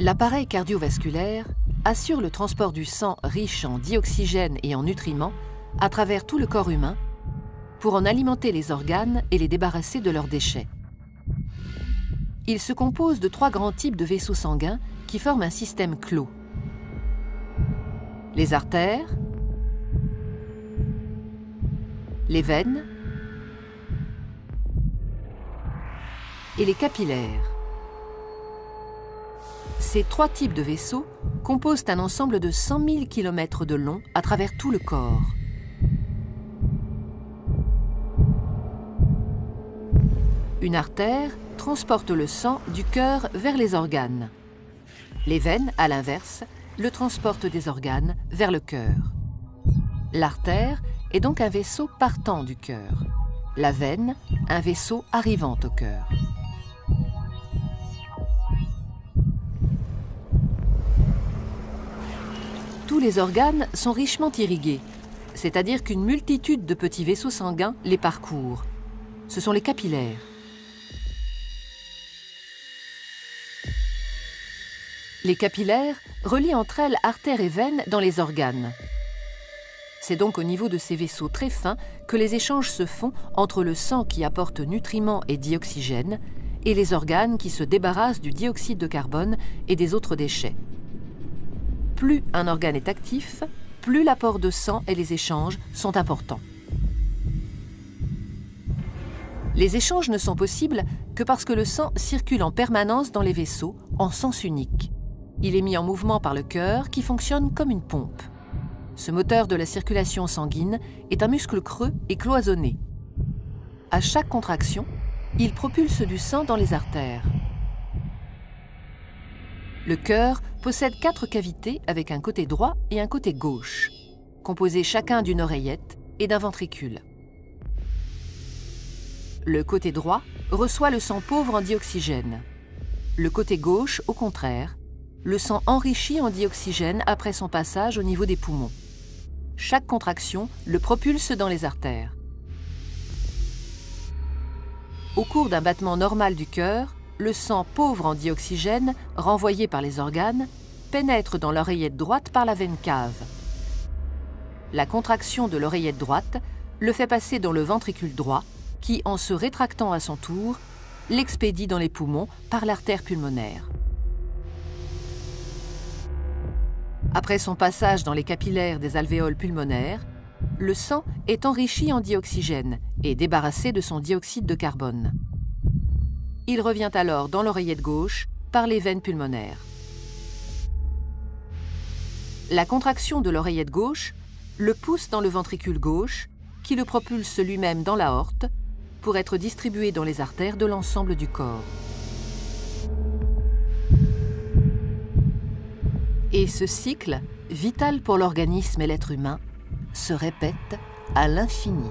L'appareil cardiovasculaire assure le transport du sang riche en dioxygène et en nutriments à travers tout le corps humain pour en alimenter les organes et les débarrasser de leurs déchets. Il se compose de 3 grands types de vaisseaux sanguins qui forment un système clos. Les artères, les veines et les capillaires. Ces 3 types de vaisseaux composent un ensemble de 100 000 km de long à travers tout le corps. Une artère transporte le sang du cœur vers les organes. Les veines, à l'inverse, le transportent des organes vers le cœur. L'artère est donc un vaisseau partant du cœur. La veine, un vaisseau arrivant au cœur. Tous les organes sont richement irrigués, c'est-à-dire qu'une multitude de petits vaisseaux sanguins les parcourent. Ce sont les capillaires. Les capillaires relient entre elles artères et veines dans les organes. C'est donc au niveau de ces vaisseaux très fins que les échanges se font entre le sang qui apporte nutriments et dioxygène et les organes qui se débarrassent du dioxyde de carbone et des autres déchets. Plus un organe est actif, plus l'apport de sang et les échanges sont importants. Les échanges ne sont possibles que parce que le sang circule en permanence dans les vaisseaux en sens unique. Il est mis en mouvement par le cœur qui fonctionne comme une pompe. Ce moteur de la circulation sanguine est un muscle creux et cloisonné. À chaque contraction, il propulse du sang dans les artères. Le cœur possède 4 cavités avec un côté droit et un côté gauche, composés chacun d'une oreillette et d'un ventricule. Le côté droit reçoit le sang pauvre en dioxygène. Le côté gauche, au contraire, le sang enrichi en dioxygène après son passage au niveau des poumons. Chaque contraction le propulse dans les artères. Au cours d'un battement normal du cœur, le sang pauvre en dioxygène, renvoyé par les organes, pénètre dans l'oreillette droite par la veine cave. La contraction de l'oreillette droite le fait passer dans le ventricule droit, qui, en se rétractant à son tour, l'expédie dans les poumons par l'artère pulmonaire. Après son passage dans les capillaires des alvéoles pulmonaires, le sang est enrichi en dioxygène et débarrassé de son dioxyde de carbone. Il revient alors dans l'oreillette gauche par les veines pulmonaires. La contraction de l'oreillette gauche le pousse dans le ventricule gauche, qui le propulse lui-même dans l'aorte pour être distribué dans les artères de l'ensemble du corps. Et ce cycle, vital pour l'organisme et l'être humain, se répète à l'infini.